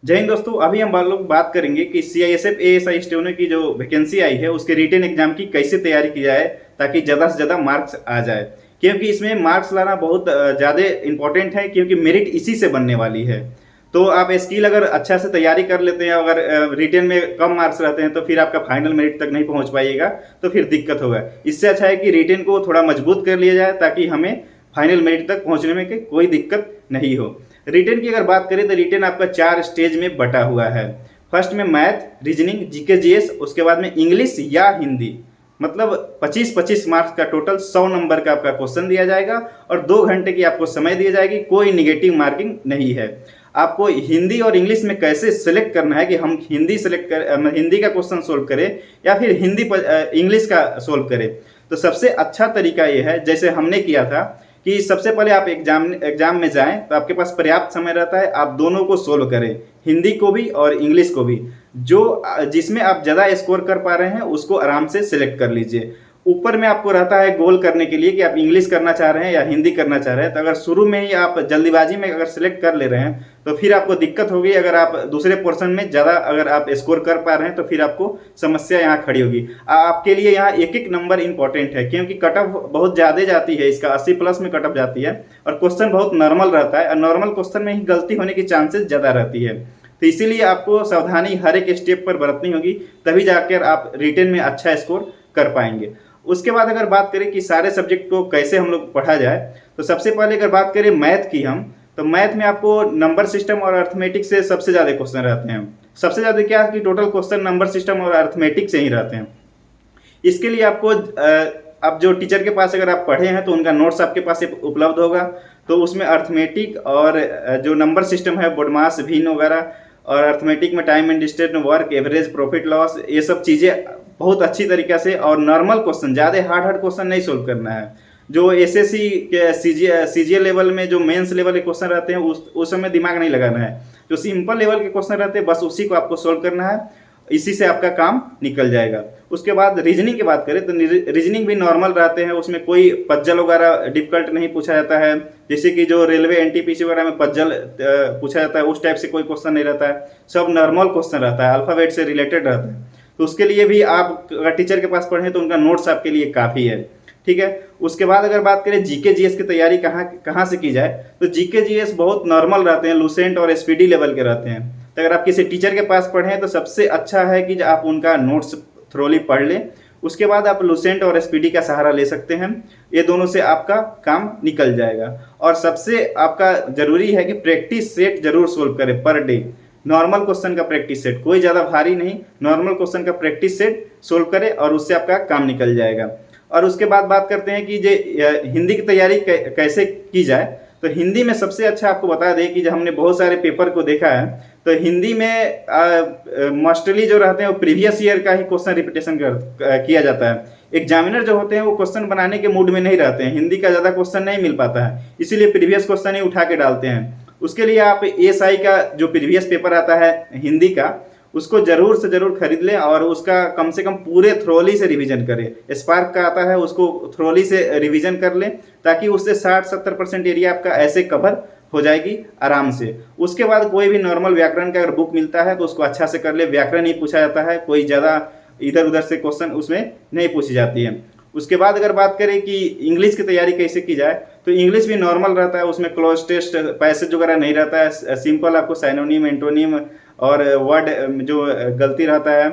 जय हिंद दोस्तों। अभी हम लोग बात करेंगे कि सीआईएसएफ एएसआई स्टोनो की जो वैकेंसी आई है उसके रिटन एग्जाम की कैसे तैयारी की जाए ताकि ज़्यादा से ज़्यादा मार्क्स आ जाए। क्योंकि इसमें मार्क्स लाना बहुत ज़्यादा इंपॉर्टेंट है, क्योंकि मेरिट इसी से बनने वाली है। तो आप स्किल अगर अच्छा से तैयारी कर लेते हैं, अगर रिटन में कम मार्क्स रहते हैं तो फिर आपका फाइनल मेरिट तक नहीं पहुंच पाइएगा, तो फिर दिक्कत होगा। इससे अच्छा है कि रिटन को थोड़ा मजबूत कर लिया जाए ताकि हमें फाइनल मेरिट तक पहुंचने में कोई दिक्कत नहीं हो। रिटेन की अगर बात करें तो रिटेन आपका 4 स्टेज में बटा हुआ है। फर्स्ट में मैथ, रीजनिंग, जीके जीएस, उसके बाद में इंग्लिश या हिंदी। मतलब 25-25 मार्क्स का टोटल 100 नंबर का आपका क्वेश्चन दिया जाएगा और 2 घंटे की आपको समय दी जाएगी। कोई निगेटिव मार्किंग नहीं है। आपको हिंदी और इंग्लिश में कैसे सेलेक्ट करना है कि हम हिंदी का क्वेश्चन सोल्व करें या फिर इंग्लिश का सोल्व करें। तो सबसे अच्छा तरीका ये है, जैसे हमने किया था कि सबसे पहले आप एग्जाम में जाएं तो आपके पास पर्याप्त समय रहता है, आप दोनों को सोल्व करें, हिंदी को भी और इंग्लिश को भी। जिसमें आप ज़्यादा स्कोर कर पा रहे हैं उसको आराम से सिलेक्ट कर लीजिए। ऊपर में आपको रहता है गोल करने के लिए कि आप इंग्लिश करना चाह रहे हैं या हिंदी करना चाह रहे हैं। तो अगर शुरू में ही आप जल्दीबाजी में अगर सिलेक्ट कर ले रहे हैं तो फिर आपको दिक्कत होगी। अगर आप दूसरे पोर्शन में ज़्यादा अगर आप स्कोर कर पा रहे हैं तो फिर आपको समस्या यहाँ खड़ी होगी। आपके लिए यहाँ एक एक नंबर इंपॉर्टेंट है, क्योंकि कट ऑफ बहुत ज़्यादा जाती है, इसका 80+ में कट ऑफ जाती है और क्वेश्चन बहुत नॉर्मल रहता है और नॉर्मल क्वेश्चन में ही गलती होने की चांसेस ज़्यादा रहती है। तो इसीलिए आपको सावधानी हर एक स्टेप पर बरतनी होगी, तभी जाकर आप रिटेन में अच्छा स्कोर कर पाएंगे। उसके बाद अगर बात करें कि सारे सब्जेक्ट को कैसे हम लोग पढ़ा जाए, तो सबसे पहले अगर बात करें मैथ की हम, तो मैथ में आपको नंबर सिस्टम और अर्थमेटिक से सबसे ज़्यादा क्वेश्चन रहते हैं। सबसे ज़्यादा क्या है कि टोटल क्वेश्चन नंबर सिस्टम और अर्थमेटिक से ही रहते हैं। इसके लिए आपको अब जो टीचर के पास अगर आप पढ़े हैं तो उनका नोट्स आपके पास उपलब्ध होगा। तो उसमें अर्थमेटिक और जो नंबर सिस्टम है, बोडमास, भिन्न वगैरह, और अर्थमेटिक में time and distance, work, average, profit loss, ये सब चीज़ें बहुत अच्छी तरीके से, और नॉर्मल क्वेश्चन, ज़्यादा हार्ड क्वेश्चन नहीं सोल्व करना है। जो एसएससी के सीजीएल लेवल में जो मेंस लेवल के क्वेश्चन रहते हैं उस समय दिमाग नहीं लगाना है। जो सिंपल लेवल के क्वेश्चन रहते हैं बस उसी को आपको सोल्व करना है, इसी से आपका काम निकल जाएगा। उसके बाद रीजनिंग की बात करें तो रीजनिंग भी नॉर्मल रहते हैं, उसमें कोई पजल वगैरह डिफिकल्ट नहीं पूछा जाता है। जैसे कि जो रेलवे एनटीपीसी वगैरह में पजल पूछा जाता है उस टाइप से कोई क्वेश्चन नहीं रहता है, सब नॉर्मल क्वेश्चन रहता है, अल्फाबेट से रिलेटेड रहता है। तो उसके लिए भी आप अगर टीचर के पास पढ़ें तो उनका नोट्स आपके लिए काफ़ी है। ठीक है। उसके बाद अगर बात करें जीके जीएस की तैयारी कहाँ से की जाए, तो जीके जीएस बहुत नॉर्मल रहते हैं, लूसेंट और स्पीडी लेवल के रहते हैं। तो अगर आप किसी टीचर के पास पढ़ें तो सबसे अच्छा है कि आप उनका नोट्स थ्रोली पढ़ लें। उसके बाद आप लूसेंट और स्पीडी का सहारा ले सकते हैं, ये दोनों से आपका काम निकल जाएगा। और सबसे आपका जरूरी है कि प्रैक्टिस सेट जरूर सोल्व करें पर डे। नॉर्मल क्वेश्चन का प्रैक्टिस सेट, कोई ज़्यादा भारी नहीं, नॉर्मल क्वेश्चन का प्रैक्टिस सेट सोल्व करें और उससे आपका काम निकल जाएगा। और उसके बाद बात करते हैं कि हिंदी की तैयारी कैसे की जाए। तो हिंदी में सबसे अच्छा आपको बता दें कि जब हमने बहुत सारे पेपर को देखा है तो हिंदी में मोस्टली जो रहते हैं वो प्रीवियस ईयर का ही क्वेश्चन रिपीटेशन किया जाता है। एग्जामिनर जो होते हैं वो क्वेश्चन बनाने के मूड में नहीं रहते हैं, हिंदी का ज़्यादा क्वेश्चन नहीं मिल पाता है, इसीलिए प्रीवियस क्वेश्चन ही उठा के डालते हैं। उसके लिए आप एएसआई का जो प्रीवियस पेपर आता है हिंदी का, उसको जरूर से जरूर खरीद लें और उसका कम से कम पूरे थ्रोली से रिवीजन करें। स्पार्क का आता है उसको थ्रोली से रिवीजन कर लें, ताकि उससे 60-70% एरिया आपका ऐसे कवर हो जाएगी आराम से। उसके बाद कोई भी नॉर्मल व्याकरण का अगर बुक मिलता है तो उसको अच्छा से कर ले। व्याकरण ही पूछा जाता है, कोई ज़्यादा इधर उधर से क्वेश्चन उसमें नहीं पूछी जाती है। उसके बाद अगर बात करें कि इंग्लिश की तैयारी कैसे की जाए, तो इंग्लिश भी नॉर्मल रहता है, उसमें क्लोज टेस्ट पैसेज वगैरह नहीं रहता है। सिंपल आपको साइनोनिम, एंटोनिम और वर्ड जो गलती रहता है,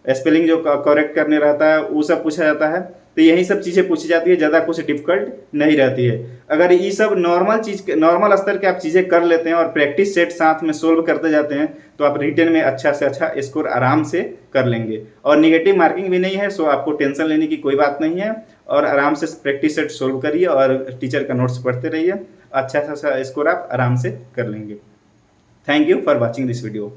स्पेलिंग जो करेक्ट करने रहता है, वो सब पूछा जाता है। तो यही सब चीज़ें पूछी जाती है, ज़्यादा कुछ डिफिकल्ट नहीं रहती है। अगर ये सब नॉर्मल स्तर के आप चीज़ें कर लेते हैं और प्रैक्टिस सेट साथ में सोल्व करते जाते हैं तो आप रिटेन में अच्छा से अच्छा स्कोर आराम से कर लेंगे। और निगेटिव मार्किंग भी नहीं है, सो आपको टेंशन लेने की कोई बात नहीं है। और आराम से प्रैक्टिस सेट सोल्व करिए और टीचर का नोट्स पढ़ते रहिए, अच्छा सा स्कोर आप आराम से कर लेंगे। Thank you for watching this video.